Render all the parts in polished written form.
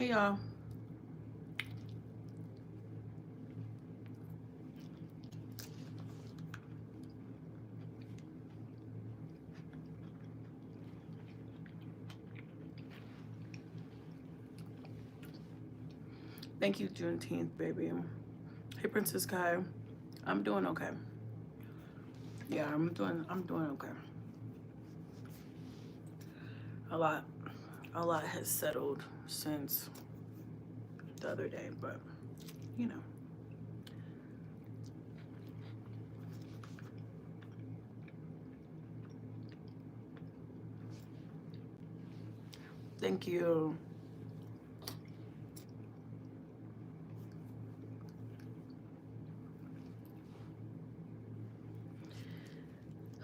Hey y'all. Thank you, Juneteenth, baby. Hey, Princess Kai. I'm doing okay. Yeah, I'm doing okay. A lot, a lot has settled since the other day, but you know. Thank you.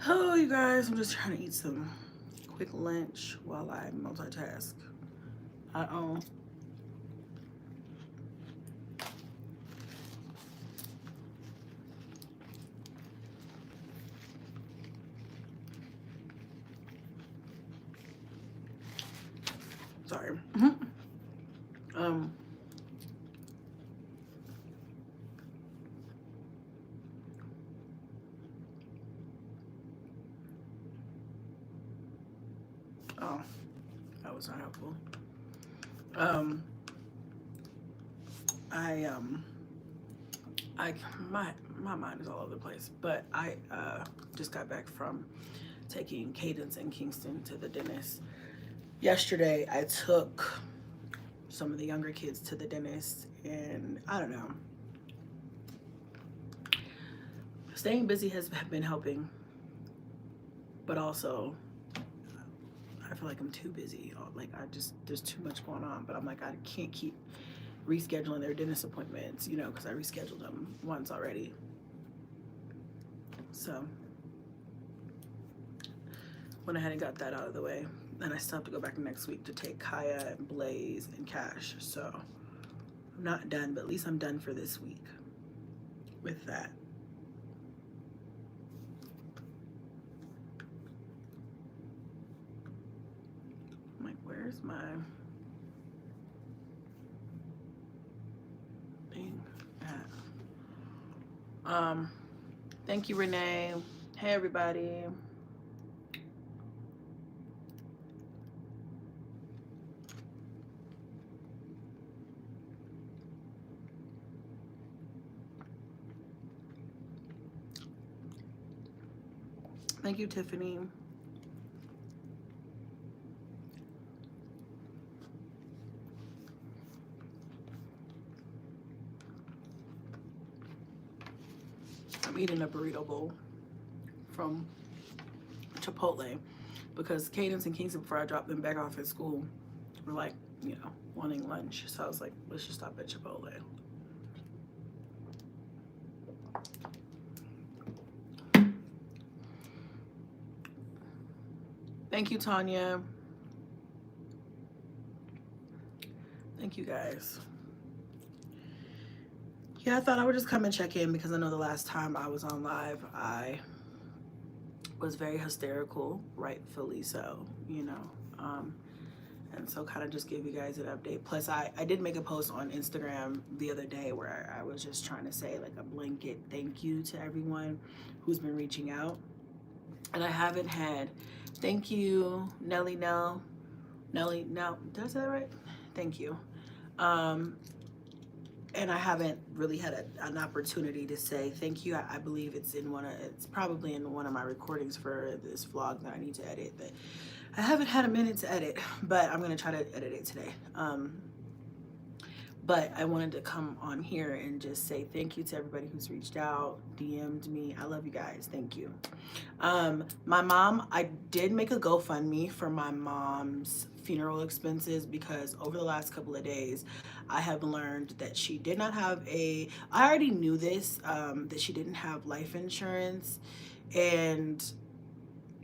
Oh, you guys, I'm just trying to eat some quick lunch while I multitask. Uh-oh. Sorry. um, oh, that was not helpful. Um, I I my mind is all over the place, but I just got back from taking Cadence and Kingston to the dentist. Yesterday, I took some of the younger kids to the dentist, and I don't know. Staying busy has been helping, but also I feel like I'm too busy. Like there's too much going on, but I'm like, I can't keep rescheduling their dentist appointments, because I rescheduled them once already. So went ahead and got that out of the way. And I still have to go back next week to take Kaya and Blaze and Cash. So I'm not done, but at least I'm done for this week with that. I'm like, where's my thing at? Thank you, Renee. Hey, everybody. Thank you, Tiffany. I'm eating a burrito bowl from Chipotle because Cadence and Kingston, before I dropped them back off at school, were like, wanting lunch. So I was like, let's just stop at Chipotle. Thank you, Tanya. Thank you, guys. Yeah, I thought I would just come and check in because I know the last time I was on live, I was very hysterical, rightfully so, and so kind of just give you guys an update. Plus, I did make a post on Instagram the other day where I was just trying to say like a blanket thank you to everyone who's been reaching out. And I haven't had, thank you, Nelly, no, did I say that right? Thank you. And I haven't really had an opportunity to say thank you. I believe it's probably in one of my recordings for this vlog that I need to edit, that I haven't had a minute to edit, but I'm gonna try to edit it today. But I wanted to come on here and just say thank you to everybody who's reached out, DM'd me. I love you guys. Thank you. My mom, I did make a GoFundMe for my mom's funeral expenses because over the last couple of days, I have learned that she did not have I already knew this, that she didn't have life insurance. And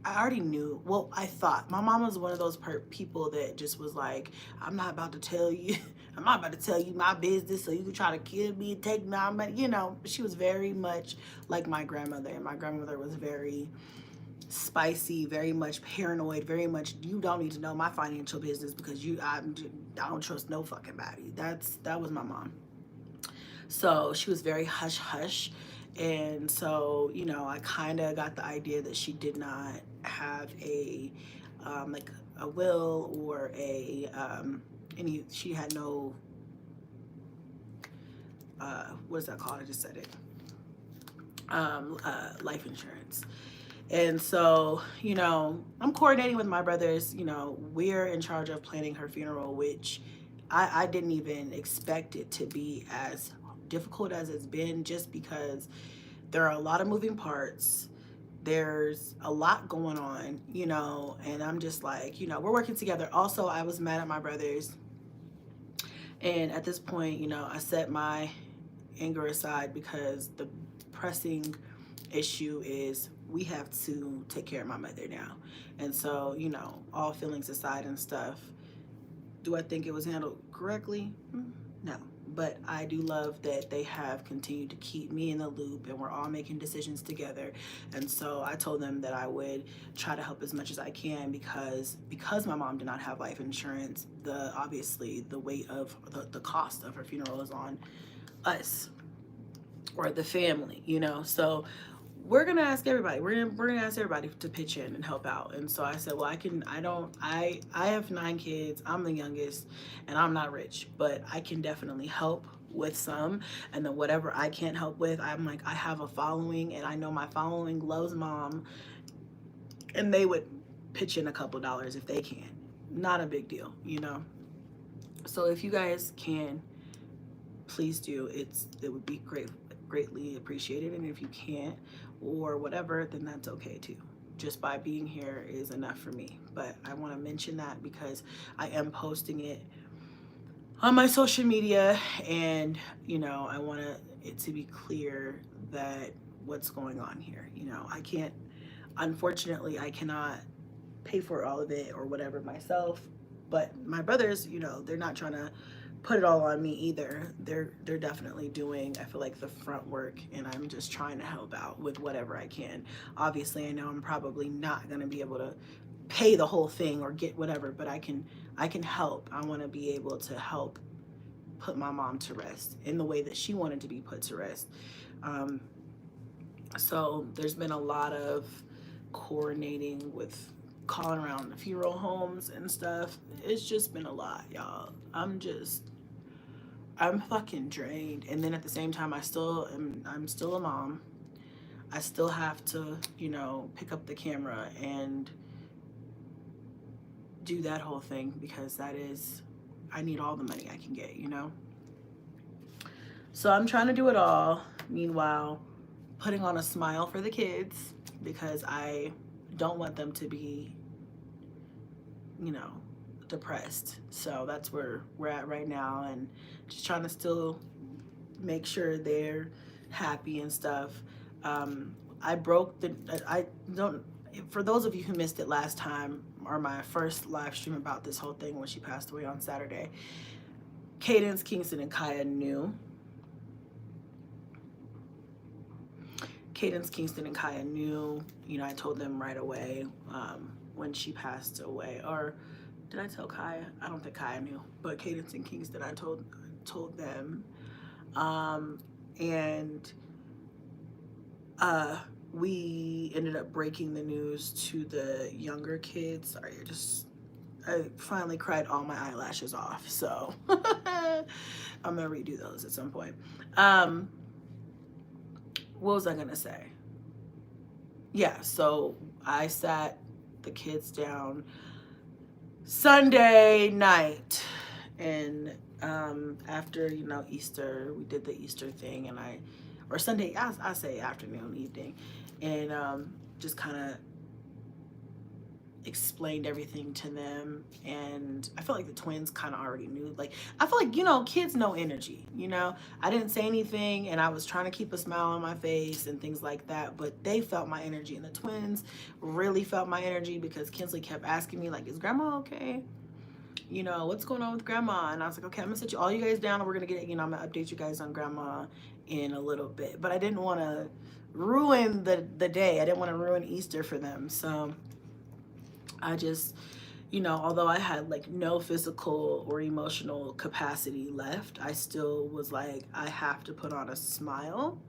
I already knew, well, I thought my mom was one of those people that just was like, I'm not about to tell you, I'm not about to tell you my business so you can try to kill me and take my money. She was very much like my grandmother, and my grandmother was very spicy, very much paranoid, very much you don't need to know my financial business because I don't trust no fucking body. That was my mom. So she was very hush hush. And so, you know, I kind of got the idea that she did not have a like a will or a she had no what is that called? I just said it. Life insurance. And so, you know, I'm coordinating with my brothers. You know, we're in charge of planning her funeral, which I didn't even expect it to be as difficult as it's been, just because there are a lot of moving parts. There's a lot going on, you know, and I'm just like, you know, we're working together. Also, I was mad at my brothers. And at this point, you know, I set my anger aside because the pressing issue is we have to take care of my mother now. And so, you know, all feelings aside and stuff, do I think it was handled correctly? No. But I do love that they have continued to keep me in the loop and we're all making decisions together. And so I told them that I would try to help as much as I can because my mom did not have life insurance, obviously the weight of the cost of her funeral is on us or the family, you know. So we're gonna ask everybody. We're gonna ask everybody to pitch in and help out. And so I said, well, I have 9 kids. I'm the youngest, and I'm not rich, but I can definitely help with some. And then whatever I can't help with, I'm like, I have a following, and I know my following loves mom, and they would pitch in a couple dollars if they can. Not a big deal, you know. So if you guys can, please do. It would be greatly appreciated. And if you can't or whatever, then that's okay too. Just by being here is enough for me. But I want to mention that because I am posting it on my social media, and you know, I want it to be clear that what's going on here. You know, unfortunately I cannot pay for all of it or whatever myself, but my brothers, you know, they're not trying to put it all on me either. They're definitely doing, I feel like, the front work, and I'm just trying to help out with whatever I can. Obviously, I know I'm probably not going to be able to pay the whole thing or get whatever, but I can help. I want to be able to help put my mom to rest in the way that she wanted to be put to rest. So there's been a lot of coordinating with calling around the funeral homes and stuff. It's just been a lot, y'all. I'm fucking drained. And then at the same time, I'm still a mom. I still have to, you know, pick up the camera and do that whole thing because I need all the money I can get, you know? So I'm trying to do it all. Meanwhile, putting on a smile for the kids because I don't want them to be, you know, depressed. So that's where we're at right now, and just trying to still make sure they're happy and stuff. For those of you who missed it last time, or my first live stream about this whole thing when she passed away on Saturday, Cadence, Kingston, and Kaya knew. Cadence, Kingston, and Kaya knew. You know, I told them right away when she passed away. Or did I tell Kaya? I don't think Kaya knew. But Cadence and Kingston, I told them. And we ended up breaking the news to the younger kids. Sorry, I finally cried all my eyelashes off. So I'm going to redo those at some point. What was I gonna say? Yeah, so I sat the kids down Sunday night, and after, you know, Easter, we did the Easter thing, and or Sunday, I say afternoon, evening, and just kind of explained everything to them. And I feel like the twins kind of already knew. Like, I feel like, you know, kids know energy, you know. I didn't say anything, and I was trying to keep a smile on my face and things like that, but they felt my energy, and the twins really felt my energy because Kinsley kept asking me, like, is grandma okay? you know, what's going on with grandma? And I was like, okay, I'm gonna set you all you guys down and we're gonna get, you know, I'm gonna update you guys on grandma in a little bit. But I didn't want to ruin the day. I didn't want to ruin Easter for them. So I just, you know, although I had like no physical or emotional capacity left, I still was like, I have to put on a smile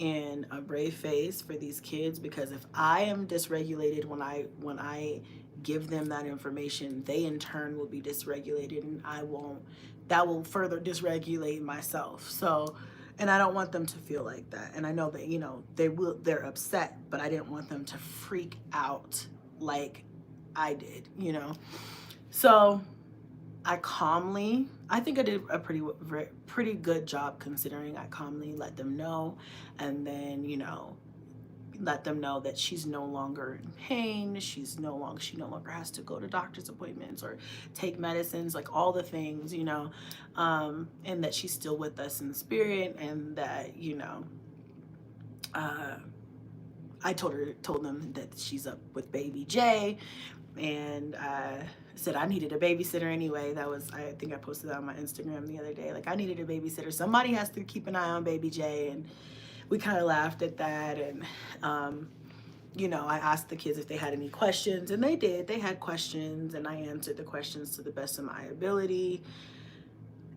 and a brave face for these kids, because if I am dysregulated when I give them that information, they in turn will be dysregulated, and I won't, that will further dysregulate myself. So, and I don't want them to feel like that. And I know that, you know, they're upset, but I didn't want them to freak out like I did, you know. So I think I did a pretty good job, considering I calmly let them know, and then, you know, let them know that she's no longer in pain. She no longer has to go to doctor's appointments or take medicines, like all the things, you know, and that she's still with us in spirit, and that, you know, uh, I told them that she's up with baby J, and said I needed a babysitter anyway. That was, I think I posted that on my Instagram the other day. Like, I needed a babysitter. Somebody has to keep an eye on baby J. And we kind of laughed at that. And, you know, I asked the kids if they had any questions, and they did. They had questions, and I answered the questions to the best of my ability.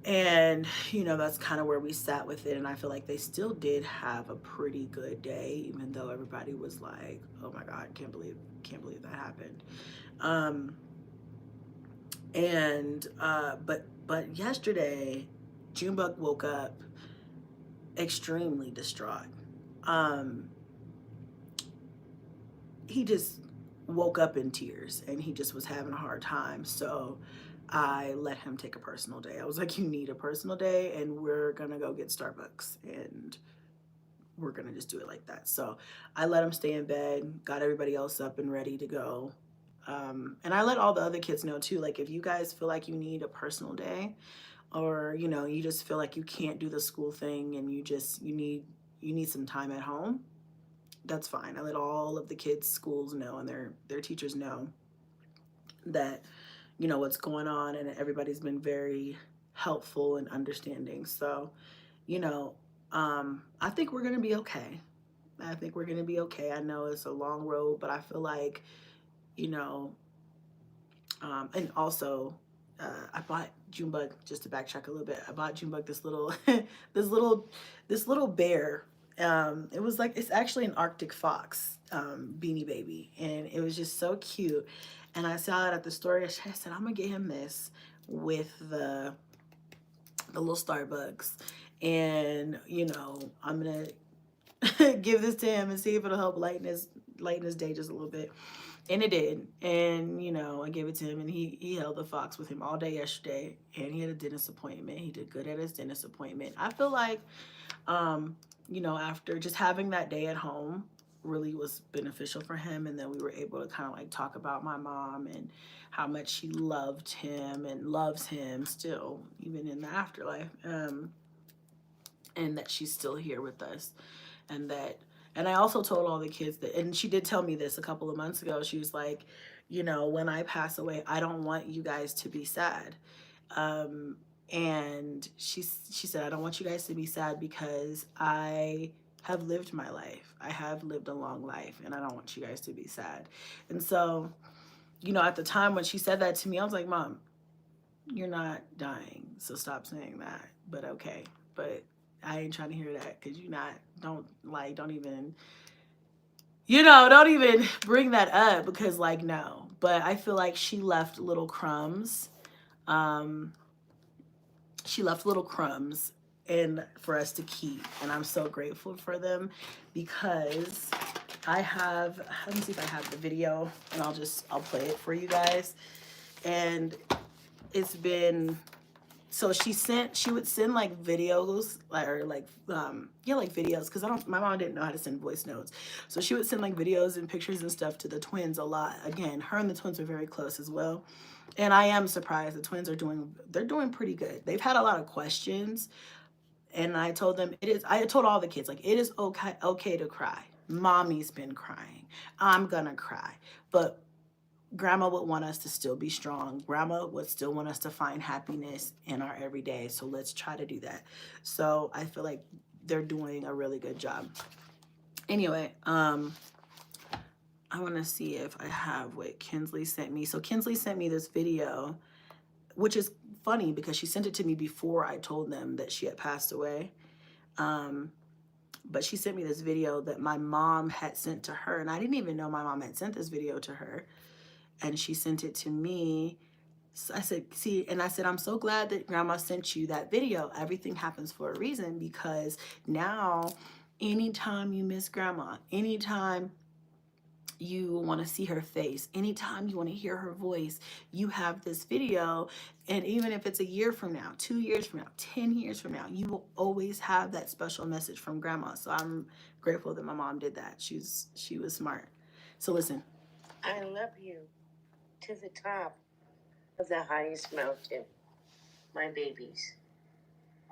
And, you know, that's kind of where we sat with it. And I feel like they still did have a pretty good day, even though everybody was like, oh my God, can't believe that happened. But yesterday, Junebug woke up extremely distraught. He just woke up in tears, and he just was having a hard time. So I let him take a personal day. I was like, you need a personal day, and we're gonna go get Starbucks, and we're gonna just do it like that. So I let him stay in bed, got everybody else up and ready to go. And I let all the other kids know too, like, if you guys feel like you need a personal day, or, you know, you just feel like you can't do the school thing and you need some time at home, that's fine. I let all of the kids' schools know, and their teachers know that, you know, what's going on, and everybody's been very helpful and understanding. So, you know, I think we're gonna be okay. I think we're gonna be okay. I know it's a long road, but I feel like, you know, and also, I bought Junebug, just to backtrack a little bit. I bought Junebug this little, this little, this little bear. It was like, it's actually an Arctic fox, Beanie Baby, and it was just so cute. And I saw it at the store. I said, I'm gonna get him this with the little Starbucks, and, you know, I'm gonna give this to him and see if it'll help lighten his day just a little bit. And it did. And, you know, I gave it to him, and he held the fox with him all day yesterday, and he had a dentist appointment. He did good at his dentist appointment. I feel like, you know, after just having that day at home really was beneficial for him. And then we were able to kind of like talk about my mom and how much she loved him and loves him still, even in the afterlife. And that she's still here with us, and that, and I also told all the kids that, and she did tell me this a couple of months ago. She was like, you know, when I pass away, I don't want you guys to be sad. And she said, I don't want you guys to be sad, because I have lived my life. I have lived a long life, and I don't want you guys to be sad. And so, you know, at the time when she said that to me, I was like, Mom, you're not dying, so stop saying that. But okay, but I ain't trying to hear that, because don't even, you know, don't even bring that up, because, like, no. But I feel like she left little crumbs. She left little crumbs and for us to keep, and I'm so grateful for them, because let me see if I have the video, and I'll play it for you guys. And it's been, so she would send like videos, like videos, because my mom didn't know how to send voice notes. So she would send like videos and pictures and stuff to the twins a lot. Again, her and the twins are very close as well. And I am surprised. The twins they're doing pretty good. They've had a lot of questions, and I told them I told all the kids, like, it is okay to cry. Mommy's been crying. I'm gonna cry. But Grandma would want us to still be strong. Grandma would still want us to find happiness in our everyday. So let's try to do that. So I feel like they're doing a really good job. Anyway, I want to see if I have what Kinsley sent me. So Kinsley sent me this video, which is funny because she sent it to me before I told them that she had passed away. But she sent me this video that my mom had sent to her, and I didn't even know my mom had sent this video to her. And she sent it to me. So I said, see, and I said, I'm so glad that Grandma sent you that video. Everything happens for a reason, because now anytime you miss Grandma, anytime you want to see her face, anytime you want to hear her voice, you have this video. And even if it's a year from now, 2 years from now, 10 years from now, you will always have that special message from Grandma. So I'm grateful that my mom did that. She was smart. So listen. I love you to the top of the highest mountain, my babies,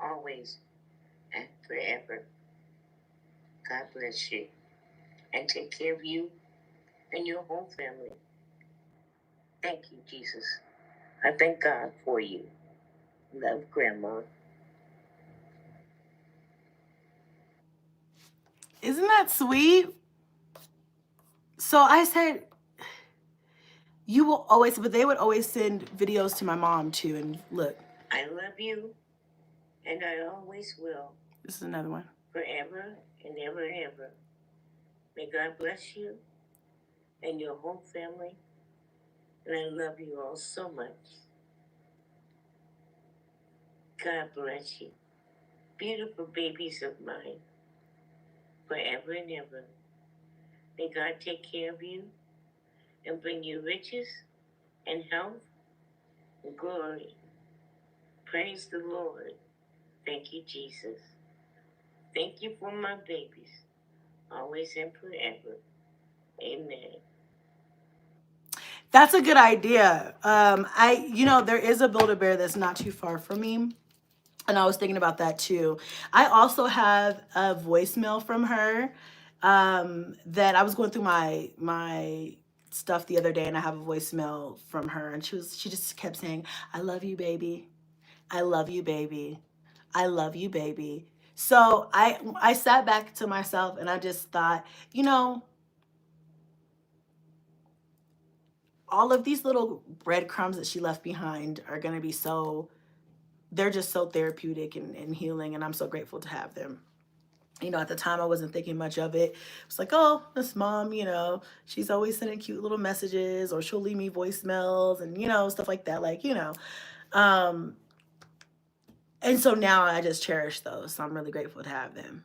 always and forever. God bless you and take care of you and your whole family. Thank you, Jesus. I thank God for you. Love, Grandma. Isn't that sweet? So I said, you will always, but they would always send videos to my mom too. And look, I love you, and I always will. This is another one. Forever and ever and ever. May God bless you and your whole family. And I love you all so much. God bless you. Beautiful babies of mine. Forever and ever. May God take care of you and bring you riches and health and glory. Praise the Lord. Thank you, Jesus. Thank you for my babies, always and forever. Amen. That's a good idea. There is a Build-A-Bear that's not too far from me. And I was thinking about that too. I also have a voicemail from her that I was going through my stuff the other day, and I have a voicemail from her, and she just kept saying, "I love you, baby. I love you, baby. I love you, baby." So I sat back to myself and I just thought, all of these little breadcrumbs that she left behind are going to be they're just so therapeutic and healing, and I'm so grateful to have them. At the time I wasn't thinking much of it. It's like, oh, this mom, she's always sending cute little messages, or she'll leave me voicemails and, stuff like that. Um, and so now I just cherish those. So I'm really grateful to have them.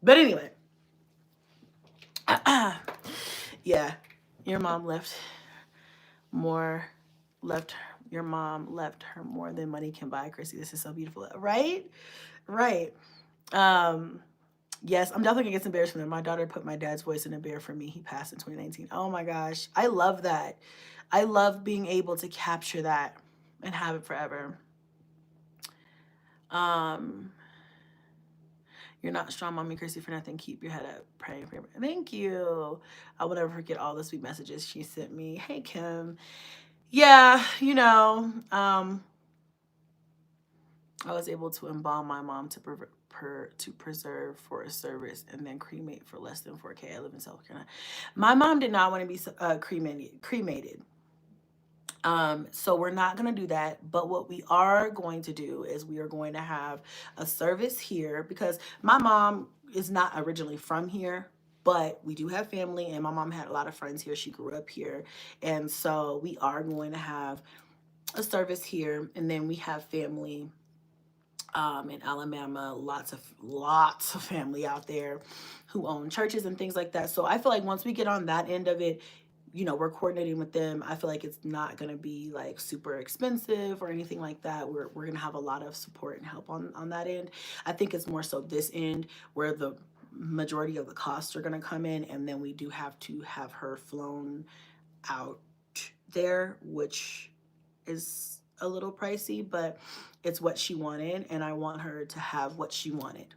But anyway, yeah, your mom more left your mom left her more than money can buy, Chrissy. This is so beautiful. Right? Right. Yes, I'm definitely gonna get some bears from them. My daughter put my dad's voice in a bear for me. He passed in 2019. Oh my gosh. I love that. I love being able to capture that and have it forever. You're not strong, Mommy Chrissy, for nothing. Keep your head up. Praying for you. Thank you. I will never forget all the sweet messages she sent me. Hey, Kim. Yeah, I was able to embalm my mom to preserve for a service and then cremate for less than $4K. I live in South Carolina. My mom did not want to be cremated. So we're not going to do that. But what we are going to do is we are going to have a service here, because my mom is not originally from here, but we do have family, and my mom had a lot of friends here. She grew up here. And so we are going to have a service here, and then we have family in Alabama, lots of family out there who own churches and things like that. So I feel like once we get on that end of it, we're coordinating with them. I feel like it's not going to be like super expensive or anything like that. We're going to have a lot of support and help on that end. I think it's more so this end where the majority of the costs are going to come in, and then we do have to have her flown out there, which is a little pricey, but it's what she wanted, and I want her to have what she wanted,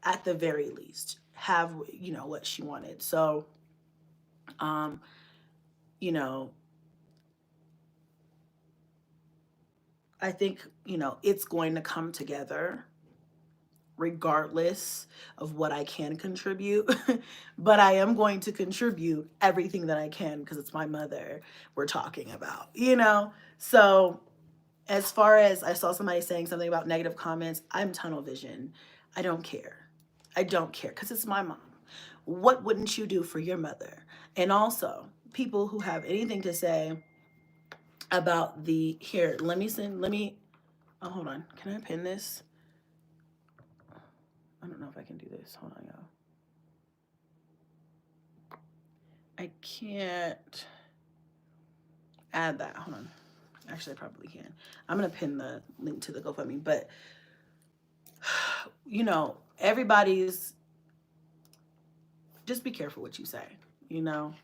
at the very least, have, what she wanted. So, you know, I think, it's going to come together regardless of what I can contribute. But I am going to contribute everything that I can because it's my mother we're talking about, So, as far as I saw somebody saying something about negative comments, I'm tunnel vision. I don't care. I don't care because it's my mom. What wouldn't you do for your mother? And also, people who have anything to say about here, oh, hold on. Can I pin this? I don't know if I can do this. Hold on, y'all. I can't add that. Hold on. Actually, I probably can. I'm going to pin the link to the GoFundMe. But, everybody's, just be careful what you say. You know,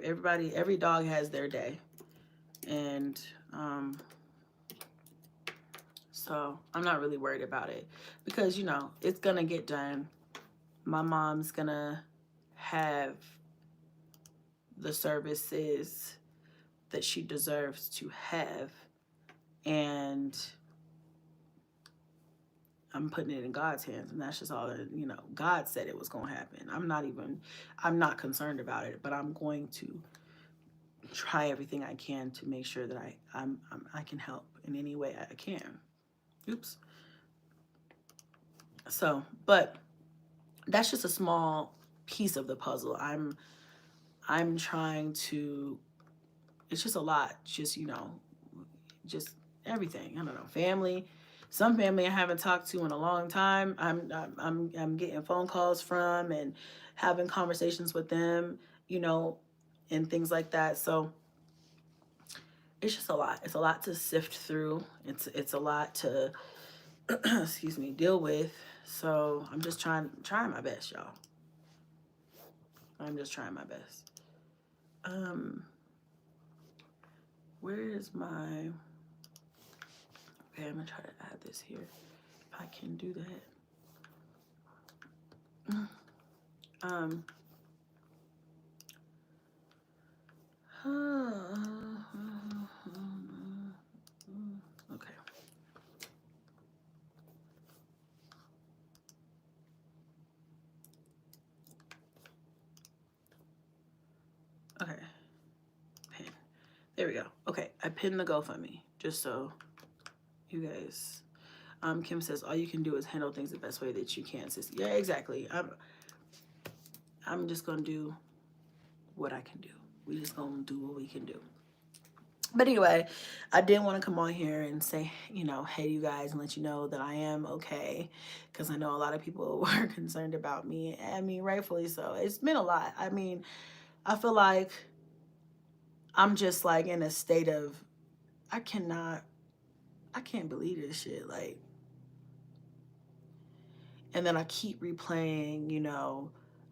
everybody, every dog has their day. And so I'm not really worried about it because, it's going to get done. My mom's going to have the services that she deserves to have, and I'm putting it in God's hands, and that's just all that, God said it was going to happen. I'm not concerned about it, but I'm going to try everything I can to make sure that I can help in any way I can. Oops. So, but that's just a small piece of the puzzle. I'm trying to, it's just a lot, just just everything. I don't know, family. Some family I haven't talked to in a long time. I'm getting phone calls from and having conversations with them, and things like that. So it's just a lot. It's a lot to sift through. It's a lot to excuse me, deal with. So I'm just trying my best, y'all. I'm just trying my best. Where is my, okay, I'm gonna try to add this here. If I can do that. Okay. Okay. Pin. There we go. Okay, I pinned the GoFundMe just so you guys. Kim says all you can do is handle things the best way that you can, sis. Yeah, exactly. I'm just gonna do what I can do. We just gonna do what we can do. But anyway, I did want to come on here and say, hey, you guys, and let you know that I am okay. Because I know a lot of people were concerned about me. I mean, rightfully so. It's been a lot. I mean, I feel like I'm just like in a state of, I can't believe this shit. Like, and then I keep replaying,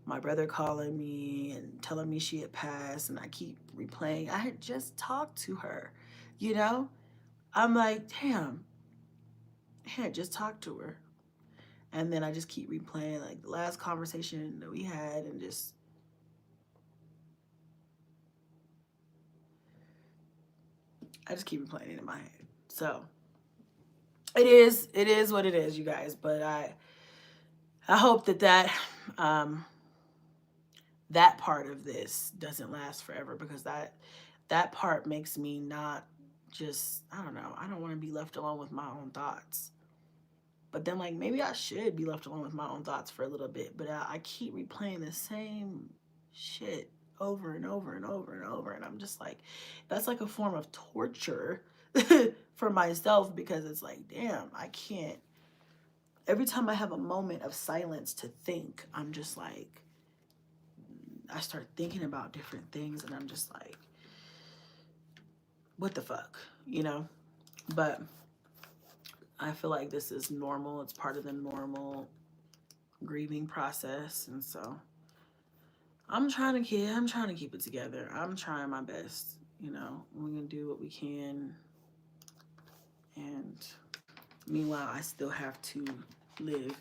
my brother calling me and telling me she had passed. And I keep replaying. I had just talked to her, I'm like, damn, I had just talked to her. And then I just keep replaying like the last conversation that we had and I just keep replaying it in my head. So it is what it is, you guys. But I hope that that part of this doesn't last forever, because that part makes me not just, I don't know, I don't want to be left alone with my own thoughts. But then, like, maybe I should be left alone with my own thoughts for a little bit. But I keep replaying the same shit over and over and over and over. And I'm just like, that's like a form of torture for myself, because it's like, damn, I can't. Every time I have a moment of silence to think, I'm just like, I start thinking about different things and I'm just like, what the fuck, But I feel like this is normal. It's part of the normal grieving process. And so I'm trying to keep it together. I'm trying my best. We're going to do what we can. And meanwhile, I still have to live.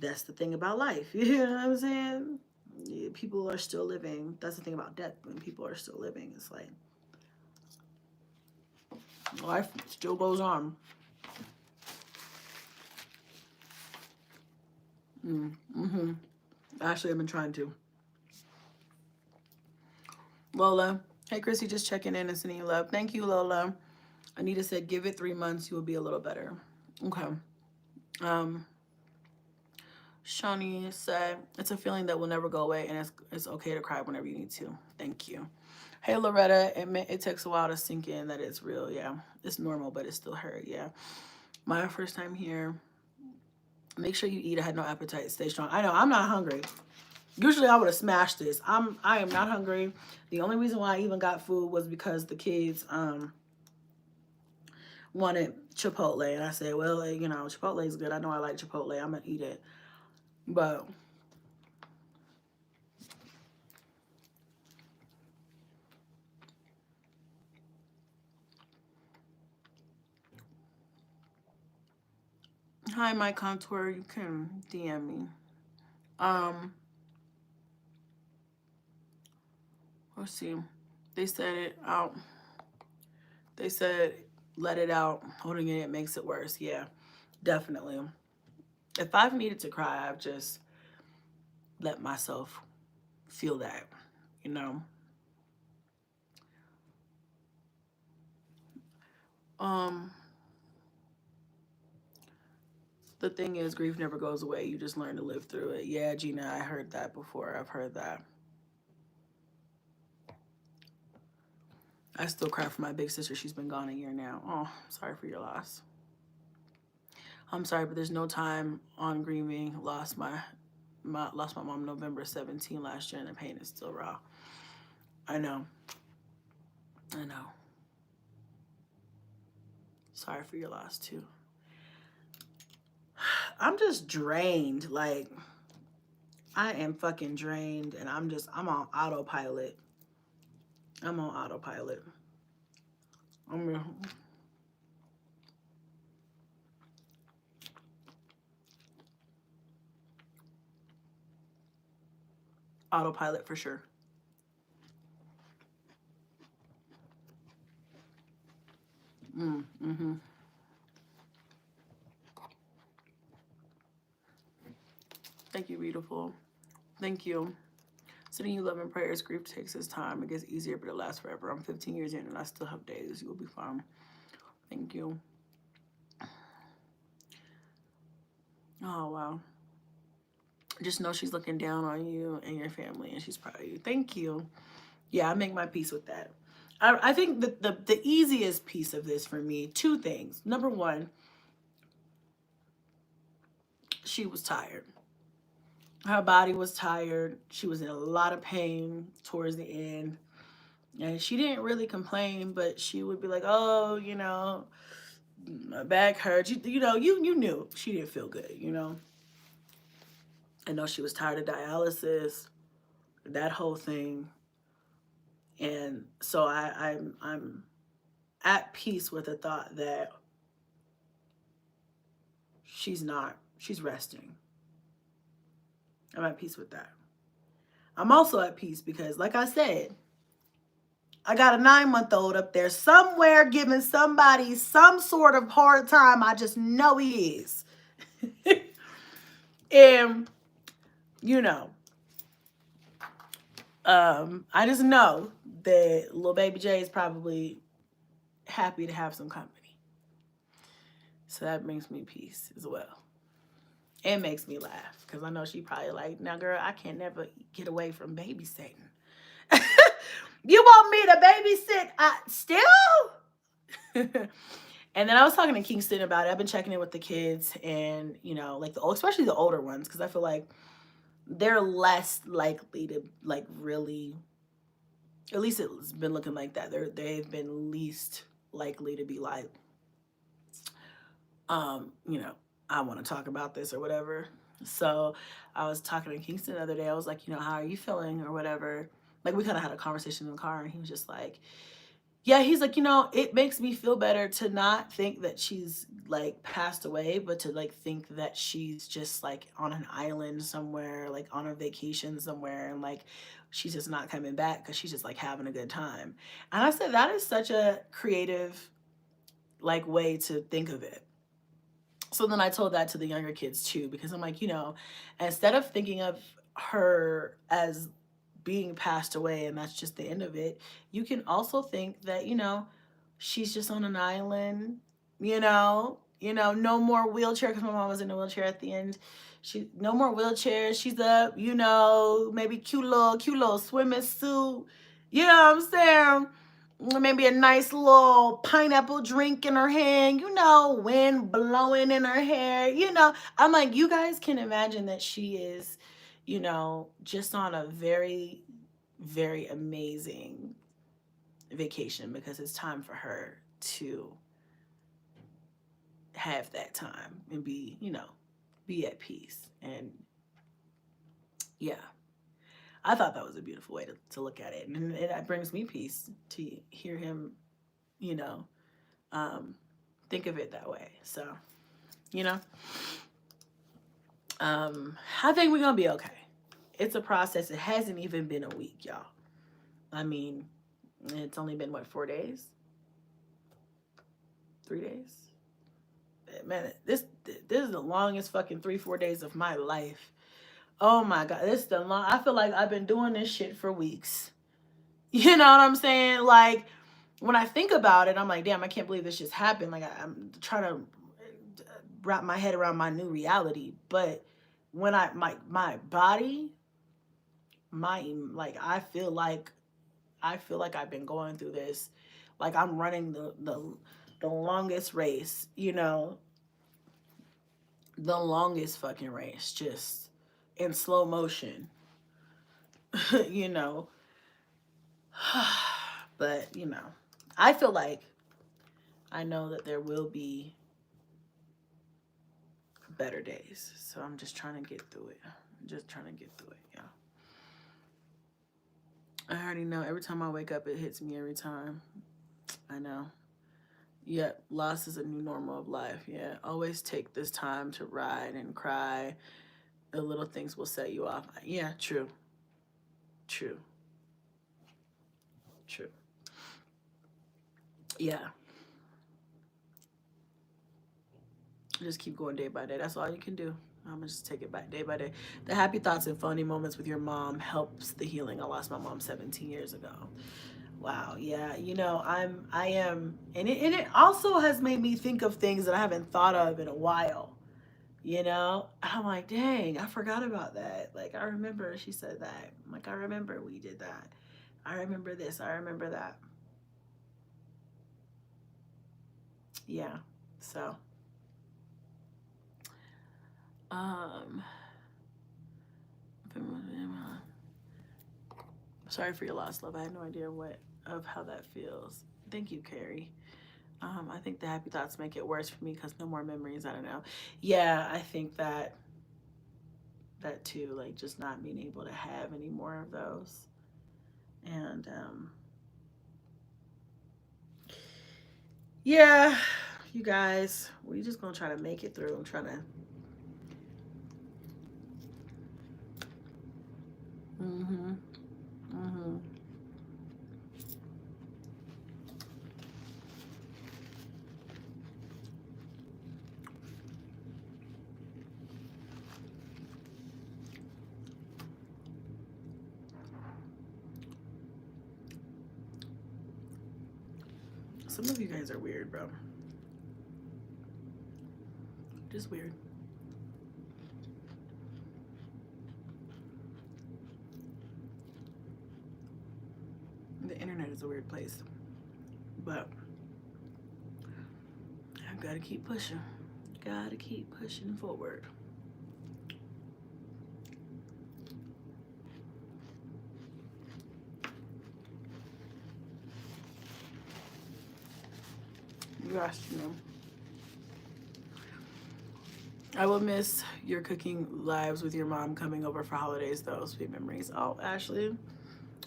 That's the thing about life. You know what I'm saying? People are still living. That's the thing about death. When people are still living, it's like life still goes on. Mm-hmm. Actually, I've been trying to. Lola. Hey, Chrissy, just checking in and sending you love. Thank you, Lola. Anita said, give it 3 months, you will be a little better. Okay. Um, Shawnee said, it's a feeling that will never go away, and it's okay to cry whenever you need to. Thank you. Hey, Loretta, it takes a while to sink in that it's real. Yeah, it's normal, but it still hurt. Yeah. My first time here. Make sure you eat. I had no appetite. Stay strong. I know, I'm not hungry. Usually I would have smashed this. I am not hungry. The only reason why I even got food was because the kids wanted Chipotle, and I said, well, you know, Chipotle is good. I know I like Chipotle. I'm gonna eat it. But hi, my contour. You can DM me. Let's see. They said it out. They said let it out. Holding it makes it worse. Yeah, definitely. If I've needed to cry, I've just let myself feel that, you know. Um, the thing is, grief never goes away. You just learn to live through it. Yeah, Gina, I heard that before. I've heard that. I still cry for my big sister. She's been gone a year now. Oh, sorry for your loss. I'm sorry, but there's no time on grieving. Lost my mom November 17 last year, and the pain is still raw. I know. I know. Sorry for your loss too. I'm just drained. Like, I am fucking drained, and I'm on autopilot. I'm on autopilot. I'm autopilot for sure. Mm-hmm. Thank you, beautiful. Thank you. Sending you love and prayers. Grief takes its time. It gets easier, but it lasts forever. I'm 15 years in, and I still have days. You will be fine. Thank you. Oh, wow. Just know she's looking down on you and your family, and she's proud of you. Thank you. Yeah, I make my peace with that. I think that the easiest piece of this for me, two things. Number one, she was tired. Her body was tired. She was in a lot of pain towards the end. And she didn't really complain, but she would be like, oh, you know, my back hurts. You knew she didn't feel good, you know. I know she was tired of dialysis, that whole thing. And so I'm at peace with the thought that she's resting. I'm at peace with that. I'm also at peace because, like I said, I got a 9-month-old up there somewhere giving somebody some sort of hard time. I just know he is. And, you know, I just know that little baby J is probably happy to have some company. So that brings me peace as well. It makes me laugh because I know she probably like, now, girl, I can't never get away from babysitting. You want me to babysit still? And then I was talking to Kingston about it. I've been checking in with the kids and, you know, like especially the older ones, because I feel like they're less likely to like really, at least it's been looking like that. They've been least likely to be like, you know, I want to talk about this or whatever. So I was talking to Kingston the other day. I was like, you know, how are you feeling or whatever? Like we kind of had a conversation in the car, and he was just like, yeah, he's like, you know, it makes me feel better to not think that she's like passed away, but to like think that she's just like on an island somewhere, like on a vacation somewhere, and like she's just not coming back because she's just like having a good time. And I said, that is such a creative like way to think of it. So then I told that to the younger kids too, because I'm like, you know, instead of thinking of her as being passed away and that's just the end of it, you can also think that, you know, she's just on an island, no more wheelchair, because my mom was in a wheelchair at the end. She no more wheelchairs. She's up, maybe cute little swimming suit. You know what I'm saying? Maybe a nice little pineapple drink in her hand, wind blowing in her hair. I'm like, you guys can imagine that she is, just on a very, very amazing vacation, because it's time for her to have that time and be at peace. And yeah, I thought that was a beautiful way to look at it. And it brings me peace to hear him, you know, um, think of it that way. So, you know, I think we're going to be okay. It's a process. It hasn't even been a week, y'all. I mean, it's only been, what, 4 days? 3 days? Man, this is the longest fucking 3-4 days of my life. Oh my God, this is the long. I feel like I've been doing this shit for weeks. You know what I'm saying? Like, when I think about it, I'm like, damn, I can't believe this just happened. Like, I'm trying to wrap my head around my new reality. But when my body, I feel like I've been going through this. Like, I'm running the longest race, the longest fucking race, just in slow motion, you know. But, I feel like I know that there will be better days. So I'm just trying to get through it. Yeah. I already know. Every time I wake up, it hits me every time. I know. Yep, loss is a new normal of life. Yeah, always take this time to ride and cry. The little things will set you off. Yeah, true. True. True. Yeah. Just keep going day by day. That's all you can do. I'm gonna just take it back day by day. The happy thoughts and funny moments with your mom helps the healing. I lost my mom 17 years ago. Wow. Yeah. I am, and it also has made me think of things that I haven't thought of in a while. I'm like, dang, I forgot about that. Like, I remember she said that. I'm like, I remember we did that. I remember this. I remember that. Yeah. So, um, sorry for your loss, love. I had no idea of how that feels. Thank you, Carrie. I think the happy thoughts make it worse for me because no more memories. I don't know. Yeah, I think that too, like just not being able to have any more of those. And yeah, you guys, we just gonna try to make it through. I'm trying to. Mm-hmm. Mm-hmm. Some of you guys are weird, bro. Just weird. The internet is a weird place. But I've got to keep pushing. Got to keep pushing forward. Gosh, I will miss your cooking lives with your mom coming over for holidays, though. Sweet memories. Oh, Ashley,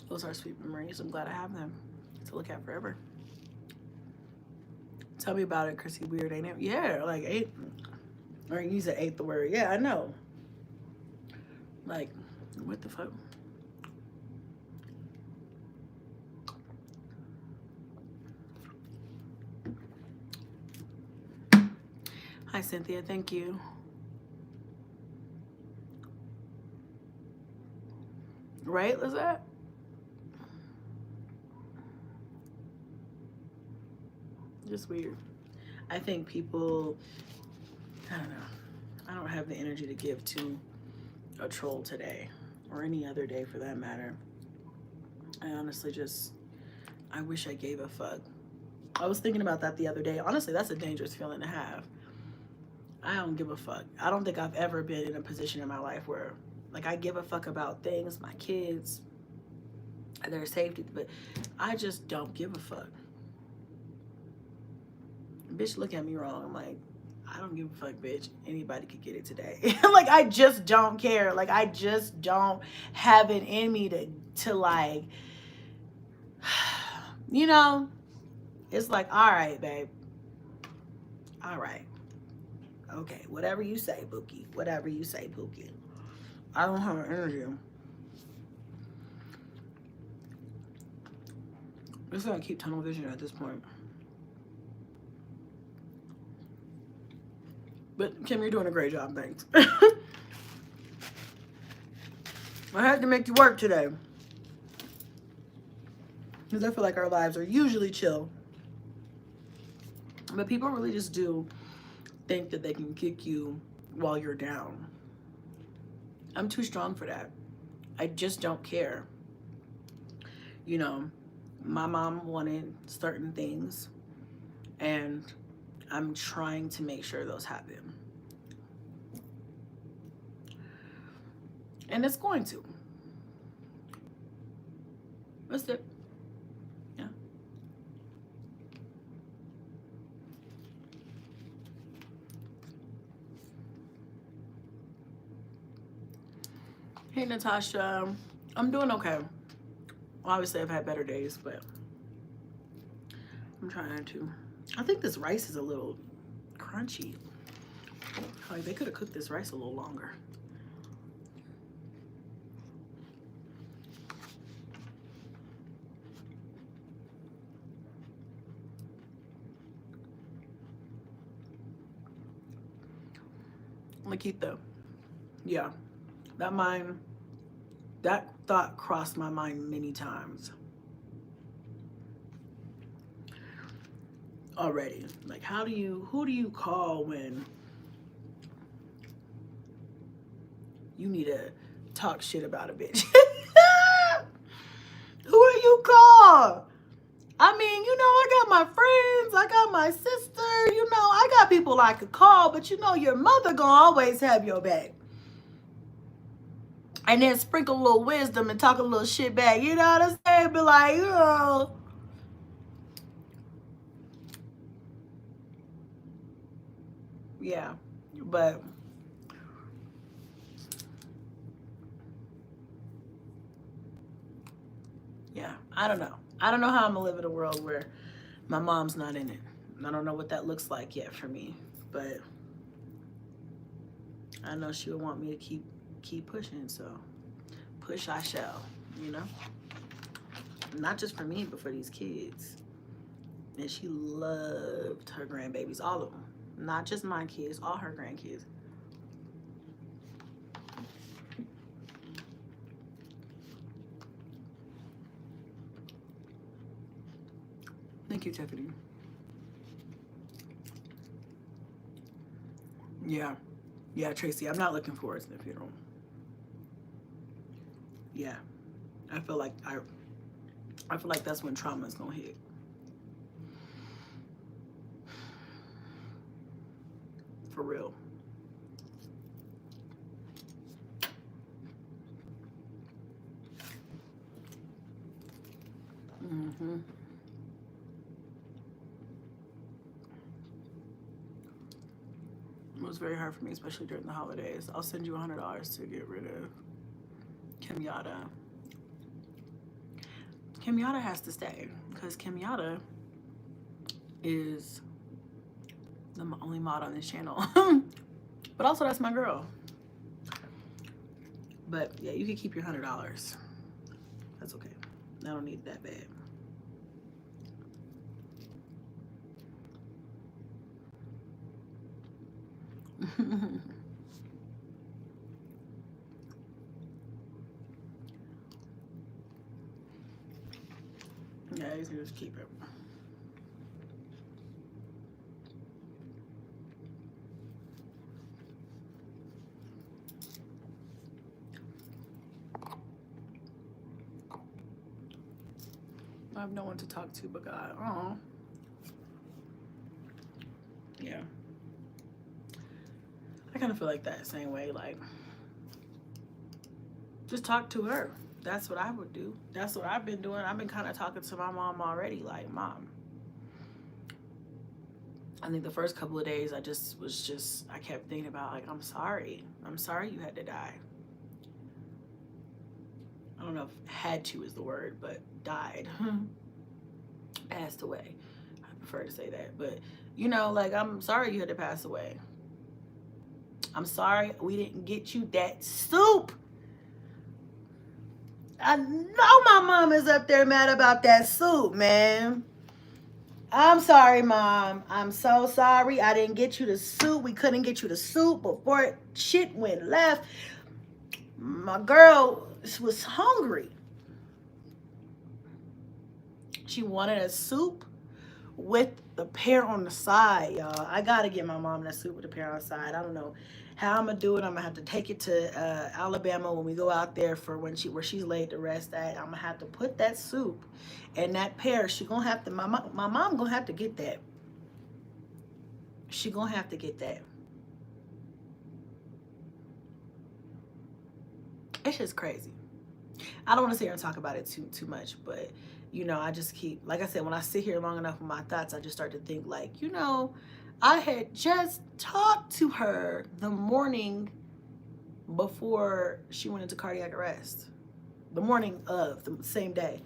those are sweet memories. I'm glad I have them to look at forever. Tell me about it, Chrissy. Weird, ain't it? Yeah, like eight. Or you said ate the word. Yeah, I know. Like, what the fuck? Hi, Cynthia. Thank you. Right, Lizette? Just weird. I think people, I don't know. I don't have the energy to give to a troll today or any other day for that matter. I honestly just, I wish I gave a fuck. I was thinking about that the other day. Honestly, that's a dangerous feeling to have. I don't give a fuck. I don't think I've ever been in a position in my life where, like, I give a fuck about things, my kids, their safety, but I just don't give a fuck. Bitch, look at me wrong. I'm like, I don't give a fuck, bitch. Anybody could get it today. Like, I just don't care. Like, I just don't have it in me to like, you know, it's like, all right, babe. All right. Okay. Whatever you say, Bookie. Whatever you say, Pookie. I don't have an energy. It's gonna keep tunnel vision at this point. But Kim, you're doing a great job, thanks. I had to make you work today. Because I feel like our lives are usually chill. But people really just do think that they can kick you while you're down. I'm too strong for that. I just don't care. You know, my mom wanted certain things, and I'm trying to make sure those happen. And it's going to. That's it. Yeah. Hey, Natasha. I'm doing okay. Obviously, I've had better days, but I'm trying to. I think this rice is a little crunchy. Like, they could have cooked this rice a little longer. Lakeitha. Yeah. That thought crossed my mind many times already. Like, who do you call when you need to talk shit about a bitch? Who do you call? I mean, you know, I got my friends, I got my sister, you know, I got people I could call, but you know, your mother gonna always have your back. And then sprinkle a little wisdom and talk a little shit back, you know what I'm saying? Be like, you know. Yeah, but yeah, I don't know. I don't know how I'm gonna live in a world where my mom's not in it. I don't know what that looks like yet for me, but I know she would want me to keep pushing, so push I shall, you know? Not just for me, but for these kids. And she loved her grandbabies, all of them. Not just my kids, all her grandkids. Thank you, Tiffany. Yeah. Yeah, Tracy, I'm not looking forward to the funeral. Yeah. I feel like that's when trauma's gonna hit. For real. Mm-hmm. It was very hard for me, especially during the holidays. I'll send you $100 to get rid of Kenyatta. Kenyatta has to stay because Kenyatta is I'm the only mod on this channel. But also, that's my girl. But yeah, you can keep your $100. That's okay. I don't need that bad. Yeah, you can just keep it. I have no one to talk to but God. Oh, yeah. I kind of feel like that same way. Like, just talk to her. That's what I would do. That's what I've been doing. I've been kind of talking to my mom already. Like, Mom, I think the first couple of days I kept thinking about, like, I'm sorry. I'm sorry you had to die. I don't know if had to is the word, but died. Passed away. I prefer to say that. But, you know, like, I'm sorry you had to pass away. I'm sorry we didn't get you that soup. I know my mom is up there mad about that soup, man. I'm sorry, Mom. I'm so sorry. I didn't get you the soup. We couldn't get you the soup before shit went left. My girl was hungry. She wanted a soup with the pear on the side, y'all. I gotta get my mom that soup with the pear on the side. I don't know how I'm gonna do it. I'm gonna have to take it to Alabama when we go out there for where she's laid to rest at. I'm gonna have to put that soup and that pear. She gonna have to. My mom gonna have to get that. She gonna have to get that. It's just crazy. I don't want to sit here and talk about it too much, but you know, I just keep, like I said, when I sit here long enough with my thoughts, I just start to think like, you know, I had just talked to her the morning before she went into cardiac arrest. The morning of the same day.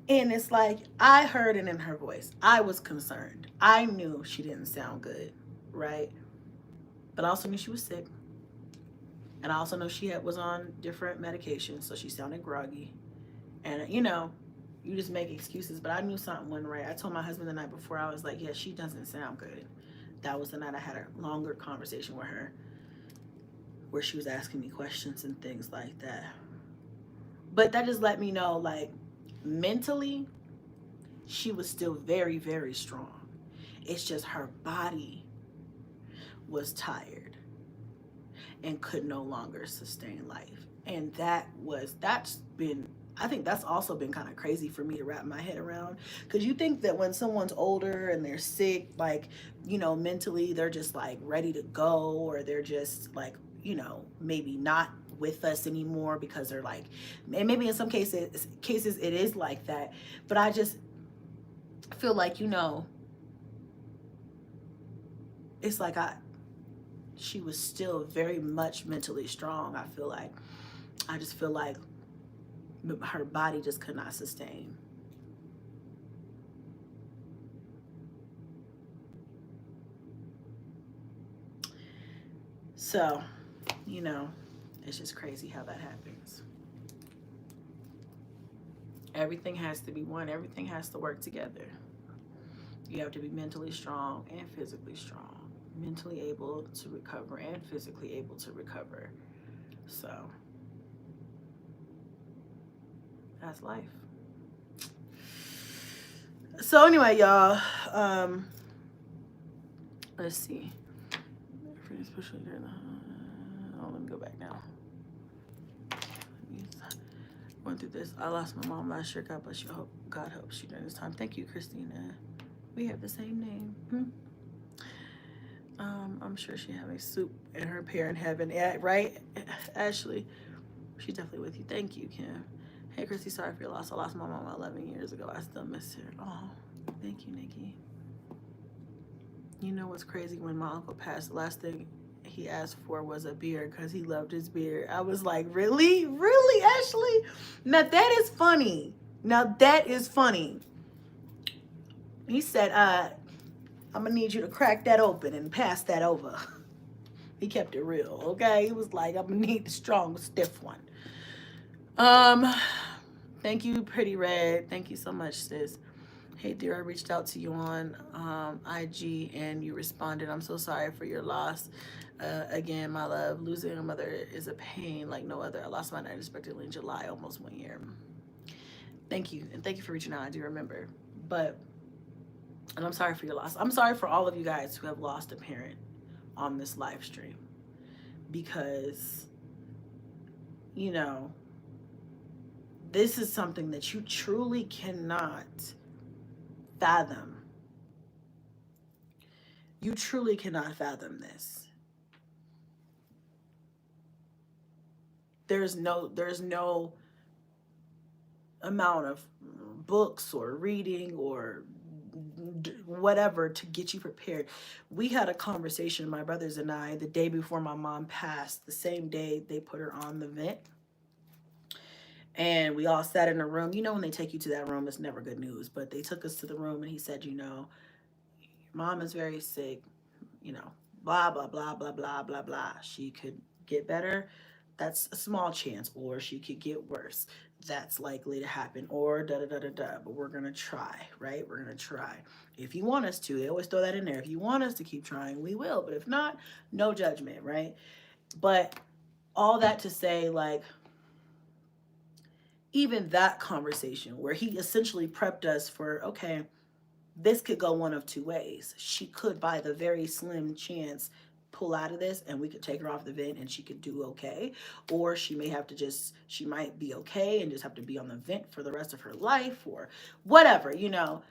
And it's like, I heard it in her voice. I was concerned. I knew she didn't sound good, right? But I also knew she was sick. And I also know she was on different medications, so she sounded groggy. And, you know, you just make excuses, but I knew something wasn't right. I told my husband the night before, I was like, yeah, she doesn't sound good. That was the night I had a longer conversation with her where she was asking me questions and things like that. But that just let me know, like, mentally, she was still very, very strong. It's just her body was tired and could no longer sustain life. And I think that's also been kind of crazy for me to wrap my head around. Because you think that when someone's older and they're sick, like, you know, mentally they're just like ready to go, or they're just like, you know, maybe not with us anymore because they're like, and maybe in some cases it is like that. But I just feel like, you know, it's like she was still very much mentally strong. I just feel like her body just could not sustain. So, you know, it's just crazy how that happens. Everything has to be one. Everything has to work together. You have to be mentally strong and physically strong. Mentally able to recover and physically able to recover. So that's life. So anyway, y'all, let's see. Especially during let me go back now. Went through this. I lost my mom last year. God bless you. God helps you during this time. Thank you, Christina. We have the same name. I'm sure she having soup in her pear in heaven, right? Ashley, she's definitely with you. Thank you, Kim. Hey, Christy, sorry for your loss. I lost my mom 11 years ago. I still miss her. Oh, thank you, Nikki. You know what's crazy? When my uncle passed, the last thing he asked for was a beer because he loved his beer. I was like, really? Really, Ashley? Now, that is funny. Now that is funny. He said, I'm gonna need you to crack that open and pass that over. He kept it real, okay? He was like, I'm gonna need the strong, stiff one. Um, Thank you, Pretty Red. Thank you so much, sis. Hey, dear, I reached out to you on IG and you responded. I'm so sorry for your loss. Again, my love, losing a mother is a pain like no other. I lost mine unexpectedly in July, almost 1 year. Thank you. And thank you for reaching out. I do remember. And I'm sorry for your loss. I'm sorry for all of you guys who have lost a parent on this live stream because, you know, this is something that you truly cannot fathom. You truly cannot fathom this. There's no amount of books or reading or whatever to get you prepared. We had a conversation, my brothers and I, the day before my mom passed, the same day they put her on the vent. And we all sat in a room. You know, when they take you to that room, it's never good news. But they took us to the room and he said, you know, mom is very sick, you know, blah, blah, blah, blah, blah, blah, blah. She could get better. That's a small chance. Or she could get worse. That's likely to happen. Or da da da da da. But we're going to try, right? We're going to try. If you want us to, they always throw that in there. If you want us to keep trying, we will. But if not, no judgment, right? But all that to say, like, even that conversation where he essentially prepped us for, okay, this could go one of two ways. She could, by the very slim chance, pull out of this and we could take her off the vent and she could do okay. Or she may have to she might be okay and just have to be on the vent for the rest of her life or whatever, you know.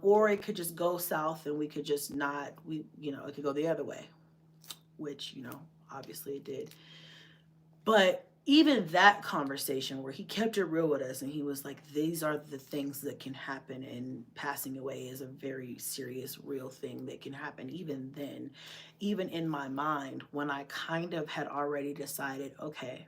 Or it could just go south and we could just not, it could go the other way, which, obviously it did. But even that conversation where he kept it real with us and he was like, these are the things that can happen, and passing away is a very serious, real thing that can happen. Even then, even in my mind, when I kind of had already decided, okay,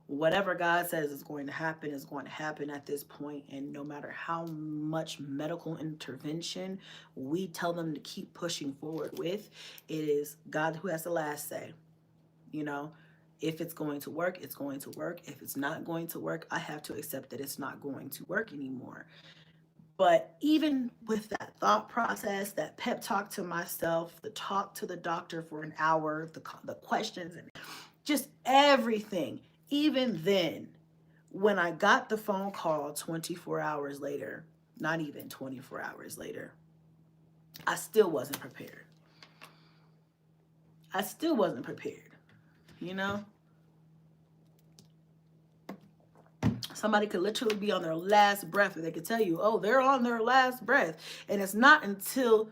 whatever God says is going to happen at this point. And no matter how much medical intervention we tell them to keep pushing forward with, it is God who has the last say, you know. If it's going to work, it's going to work. If it's not going to work, I have to accept that it's not going to work anymore. But even with that thought process, that pep talk to myself, the talk to the doctor for an hour, the questions, and just everything, even then, when I got the phone call 24 hours later, not even 24 hours later, I still wasn't prepared. I still wasn't prepared. You know, somebody could literally be on their last breath and they could tell you, oh, they're on their last breath. And it's not until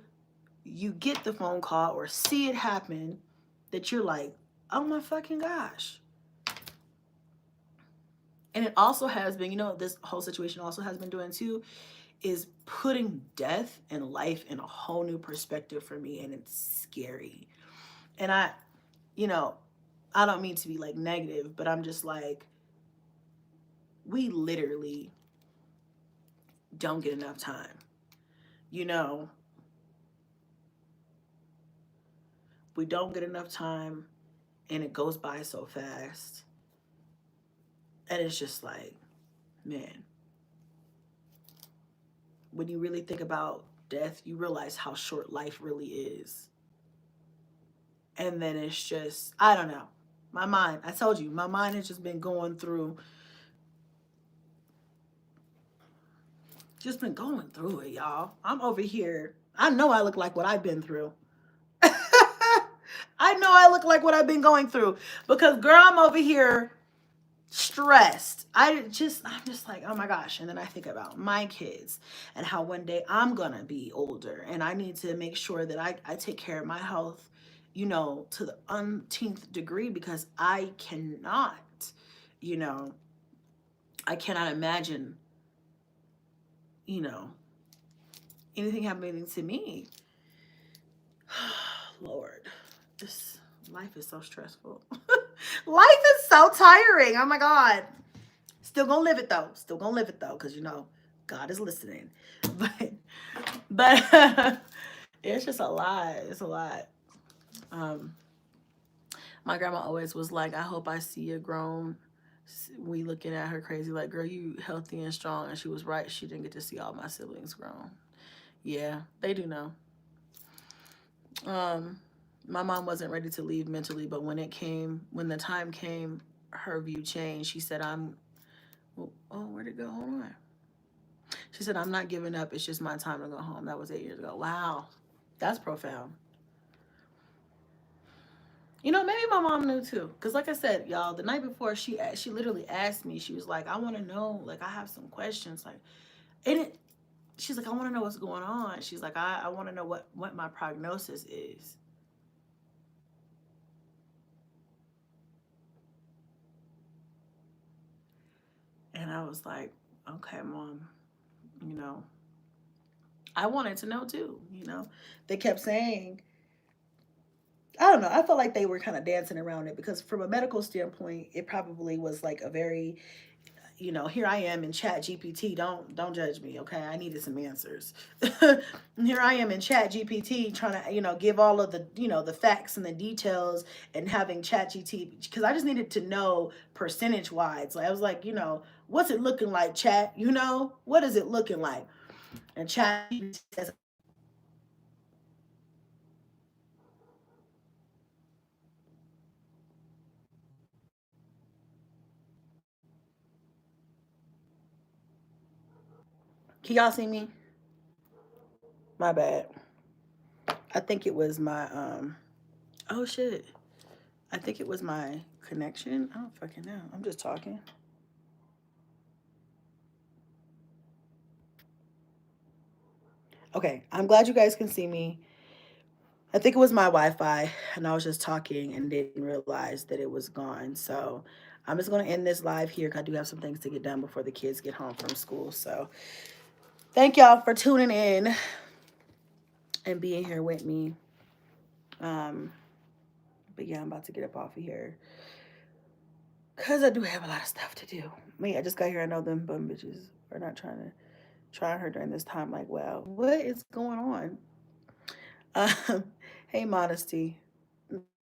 you get the phone call or see it happen that you're like, oh my fucking gosh. And it also has been, this whole situation also has been doing too, is putting death and life in a whole new perspective for me. And it's scary. And I don't mean to be like negative, but I'm just like, we literally don't get enough time. We don't get enough time and it goes by so fast. And it's just like, man, when you really think about death, you realize how short life really is. And then it's just, I don't know. My mind, I told you, my mind has just been going through it, y'all. I'm over here. I know I look like what I've been through. I know I look like what I've been going through because, girl, I'm over here stressed. I'm just like, oh my gosh. And then I think about my kids and how one day I'm gonna be older and I need to make sure that I take care of my health, to the umpteenth degree, because I cannot imagine anything happening to me. Lord, this life is so stressful. Life is so tiring. Oh my God. It's Still gonna live it though. Still gonna live it though, because you know God is listening. But but it's just a lot. It's a lot. Um, my grandma always was like, I hope I see you grown. We looking at her crazy, like, girl, you healthy and strong. And she was right. She didn't get to see all my siblings grown. Yeah, they do know. Um, my mom wasn't ready to leave mentally, but when the time came, her view changed. She said, oh, where'd it go? Hold on. She said, I'm not giving up. It's just my time to go home. That was 8 years ago. Wow. That's profound. You know, maybe my mom knew too. Cause like I said, y'all, the night before she literally asked me, she was like, I want to know, like, I have some questions. Like, and she's like, I want to know what's going on. She's like, I want to know what my prognosis is. And I was like, okay, mom, you know, I wanted to know too, you know. They kept saying, I don't know, I felt like they were kind of dancing around it because from a medical standpoint, it probably was like a very, you know, here I am in Chat GPT. Don't judge me, okay? I needed some answers. Here I am in Chat GPT trying to, you know, give all of the, you know, the facts and the details and having Chat GPT because I just needed to know percentage wise. Like I was like, you know, what's it looking like, Chat? You know, what is it looking like? And Chat says, can y'all see me? My bad. I think it was my oh shit. I think it was my connection. I don't fucking know. I'm just talking. Okay, I'm glad you guys can see me. I think it was my Wi-Fi, and I was just talking and didn't realize that it was gone. So I'm just going to end this live here because I do have some things to get done before the kids get home from school. So thank y'all for tuning in and being here with me. Um, but yeah, I'm about to get up off of here because I do have a lot of stuff to do. Me, I just got here. I know them bum bitches are not trying to try her during this time. Like, wow, what is going on? Hey, Modesty.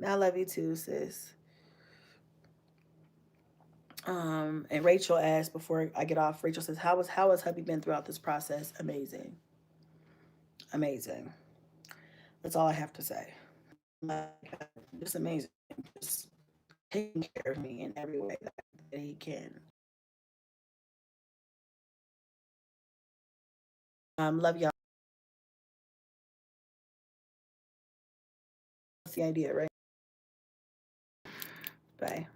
I love you too, sis. And Rachel asked before I get off. Rachel says, how has hubby been throughout this process? Amazing, amazing. That's all I have to say. Like, just amazing. Just taking care of me in every way that he can. Love y'all. That's the idea, right? Bye.